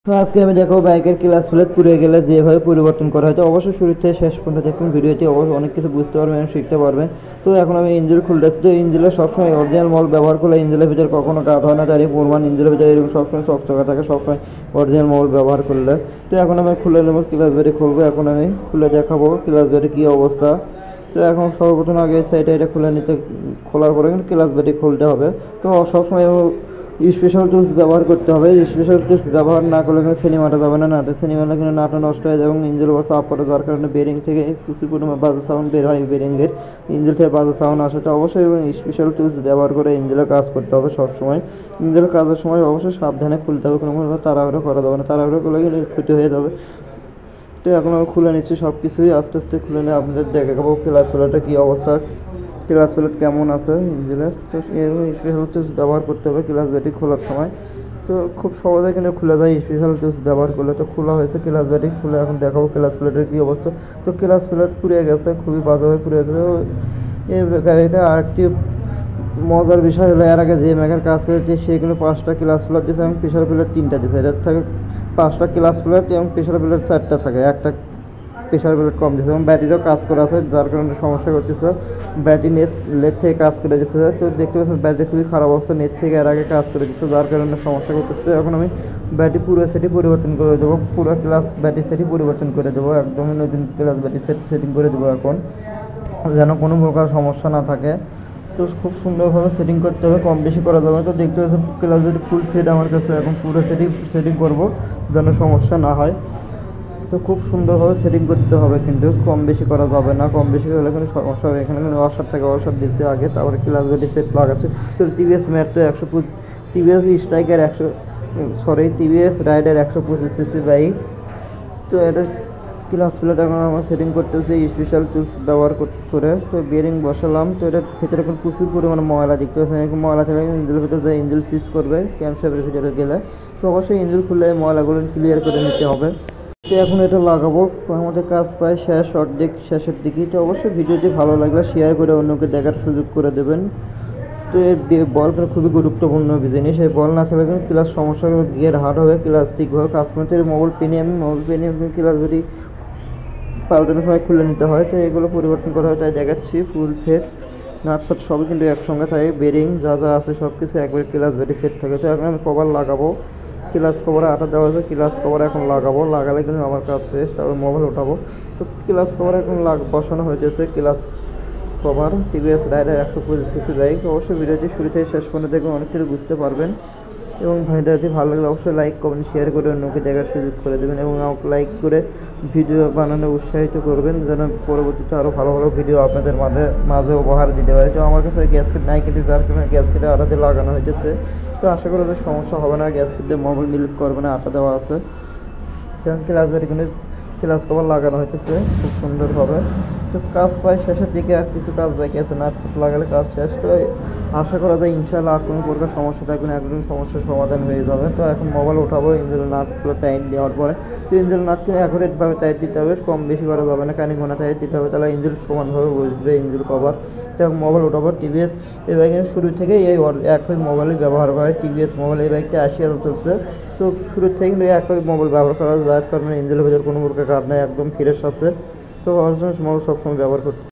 তো আজকে আমি দেখো বাইকের ক্লাচ প্লেট পুড়ে গেলে যেভাবে পরিবর্তন করা হয়, তো অবশ্যই শুরু থেকে শেষ পর্যন্ত দেখুন ভিডিওটি, অবশ্যই অনেক কিছু বুঝতে পারবেন এবং শিখতে পারবেন। তো এখন আমি ইঞ্জিন খুলতেছি। তো ইঞ্জিনের সবসময় অরিজিনাল মল ব্যবহার করলে ইঞ্জিনের ভিতরে কখনো গাদ হয় না, তার প্রমাণ ইঞ্জিনের ভিতরে এরকম সবসময় চকচকা থাকে সবসময় অরিজিনাল মল ব্যবহার করলে। তো এখন আমি খুলে নেবো, ক্লাচ ব্যাটারি খুলবো, এখন আমি খুলে দেখাবো ক্লাচ ব্যাটারি কী অবস্থা। তো এখন সর্বপ্রথম আগে সাইডে এটা খুলে নিতে, খোলার পরে কিন্তু ক্লাচ ব্যাটারি খুলতে হবে। তো সবসময় স্পেশাল টুলস ব্যবহার করতে হবে। স্পেশাল টুলস ব্যবহার না করলে কিন্তু সেনি মারা যাবে না, নাটে সেনি মারলে কিন্তু নাটটা নষ্ট হয়ে যায় এবং ইঞ্জিন ওভার চাপ পড়ে, যার কারণে বেরিং থেকে কিছু পরিমাণ বাজে সাউন্ড বের হয়, বেরিংয়ের ইঞ্জিন থেকে বাজে সাউন্ড আসে। তো অবশ্যই এবং স্পেশাল টুলস ব্যবহার করে ইঞ্জিনের কাজ করতে হবে সবসময়। ইঞ্জিনের কাজের সময় অবশ্যই সাবধানে খুলতে হবে, কোনো তাড়াহুড়ো করা যাবে না, তাড়াহুড়ো করলে কিন্তু ক্ষতি হয়ে যাবে। তো এখন আমি খুলে নিচ্ছি সব কিছুই, আস্তে আস্তে খুলে নিয়ে আপনাদের দেখাবো ক্লাচ প্লেটটা কী অবস্থা, ক্লাচ প্লেট কেমন আছে ইঞ্জিনের। তো এরকম স্পেশাল টুলস ব্যবহার করতে হবে ক্লাচ ব্যাটারি খোলার সময়। তো খুব সহজে কিন্তু খুলে যায় স্পেশাল টুলস ব্যবহার করলে। তো খোলা হয়েছে ক্লাচ ব্যাটারি, খুলে এখন দেখাবো ক্লাচ প্লেটের কী অবস্থা। তো ক্লাচ প্লেট পুড়ে গেছে, খুবই বাজেভাবে পুড়ে গেছে। এই গাড়িটা আরেকটি মজার বিষয় হলো, এর আগে যে মেকার কাজ করেছে সে কিন্তু 5টা ক্লাচ প্লেট দিয়েছে এবং প্রেশার প্লেট 3টা দিয়েছে। এর থেকে 5টা ক্লাচ প্লেট এবং প্রেশার প্লেট 4টা থাকে, একটা প্রেশার প্লেট কম দিয়েছে এবং ব্যাটারিও কাজ করা আছে, যার কারণে সমস্যা করতেছে। ব্যাটারি নেট থেকে কাজ করে দিচ্ছে, তো দেখতে পাচ্ছেন ব্যাটারি খুবই খারাপ অবস্থা, নেট থেকে এর আগে কাজ করে দিচ্ছে, যার কারণে সমস্যা করতেছে। এখন আমি ব্যাটারি পুরো সেটই পরিবর্তন করে দেবো, পুরো ক্লাস ব্যাটারি সেটই পরিবর্তন করে দেবো, একদমই নতুন ক্লাস ব্যাটারি সেটিং করে দেবো এখন, যেন কোনো প্রকার সমস্যা না থাকে। তো খুব সুন্দরভাবে সেটিং করতে হবে, কম বেশি করা যাবে না। তো দেখতে পাচ্ছেন ক্লাস ব্যাটারি ফুল সেট আমার কাছে, এখন পুরো সেটিং করবো যেন সমস্যা না হয়। তো খুব সুন্দরভাবে সেটিং করতে হবে, কিন্তু কম বেশি করা যাবে না, কম বেশি হলে কিন্তু সমস্যা হবে। এখানে কিন্তু ওয়াশার থাকে, ওয়াশার দিচ্ছে আগে, তারপরে ক্লাচ ব্যাটারি সেট লাগাচ্ছে। তো TVS Metro 125, TVS Striker 100, TVS Raider 125 CC bike. তো এটা ক্লাচ প্লেট এখন আমার সেটিং করতেছে স্পেশাল টুলস ব্যবহার করে। তো বেরিং বসালাম, তো এটার ভিতরে এখন প্রচুর পরিমাণে ময়লা দেখতে পাচ্ছেন, এরকম ময়লা থেকে ইঞ্জিনের ভিতরে যে ইঞ্জিন সিজ করবে ক্যাম্পশেপের ভিতরে গেলে, তো অবশ্যই ইঞ্জিন খুলে ময়লাগুলো ক্লিয়ার করে নিতে হবে। তো এখন এটা লাগাবো, আমাদের কাজ প্রায় শেষ, অর্ধেক শেষের দিকে। তো অবশ্যই ভিডিওটি ভালো লাগলে শেয়ার করে অন্যকে দেখার সুযোগ করে দেবেন। তো এর বল খুবই গুরুত্বপূর্ণ জিনিস, এই বল না থাকলে কিন্তু ক্লাস সমস্যা হবে, গিয়ার হার্ড হবে, ক্লাস ঠিকভাবে কাজ করতে। মোবাইল পেনে আমি ক্লাস যদি পাল্টানোর সময় খুলে নিতে হয়, তো এগুলো পরিবর্তন করা হয়, তাই দেখাচ্ছি। ফুল সেট নাটফাট সবই কিন্তু একসঙ্গে থাকে, বেরিং যা যা আছে সব কিছু একবারে ক্লাস ব্যাটারি সেট থাকে। তো এখন আমি কভার লাগাবো, ক্লাস কভারে আটা দেওয়া হয়েছে, ক্লাস কভার এখন লাগাবো, লাগালে কিন্তু আমার কাজ শেষ, তারপর মোবাইল ওঠাবো। তো ক্লাস কভার এখন বসানো হয়েছে, clutch cover TVS Raider 125 CC bike. অবশ্যই ভিডিওটি শুরু থেকে শেষ পর্যন্ত দেখবেন, অনেক কিছু বুঝতে পারবেন। এবং ভিডিওটি ভালো লাগলে অবশ্যই লাইক কমেন্ট শেয়ার করে অন্যকে দেখার সুযোগ করে দেবেন এবং আমাকে লাইক করে ভিডিও বানানো উৎসাহিত করবেন, যেন পরবর্তীতে আরও ভালো ভালো ভিডিও আপনাদের মাঝে উপহার দিতে পারে। তো আমার কাছে গ্যাসকেট নাই, কিন্তু যার কারণে গ্যাসকেটে আটাতে লাগানো হয়েছে। তো আশা করি যে সমস্যা হবে না, গ্যাসকেটে মোবাইল মিল্ক করবে না, আটা দেওয়া আছে। যেমন ক্লাস ব্যাটারি কিন্তু ক্লাস কভার লাগানো হয়েছে খুব সুন্দরভাবে। তো কাজ প্রায় শেষের দিকে, আর কিছু কাজ বাকি আছে, নাট লাগালে কাজ শেষ। তো আশা করা যায় ইনশাআল্লাহ আর কোনো প্রকার সমস্যা থাকবে না, একদম সমস্যার সমাধান হয়ে যাবে। তো এখন মোবাইল ওঠাবো, ইঞ্জিনের নাটগুলো টাইট দেওয়ার পরে। তো ইঞ্জিনের নাট কিন্তু অ্যাকুরেটভাবে টাইট দিতে হবে, কম বেশি করা যাবে না, কানি গোনা টাইট দিতে হবে, তাহলে ইঞ্জিন সমানভাবে বসবে ইঞ্জিন কভার। তো এখন মোবাইল ওঠাবো। টিভিএস এই বাইকের শুরু থেকে এই একই মোবাইলই ব্যবহার করা হয়, টিভিএস মোবাইল। এই বাইকটা 80,000 চলছে। তো শুরু থেকে কিন্তু একই মোবাইল ব্যবহার করা যায়, যার কারণে ইঞ্জিনের ভেতর কোনো প্রকার কাজ নেই, একদম ফ্রেশ আছে। তো মোবাইল সবসময় ব্যবহার করতে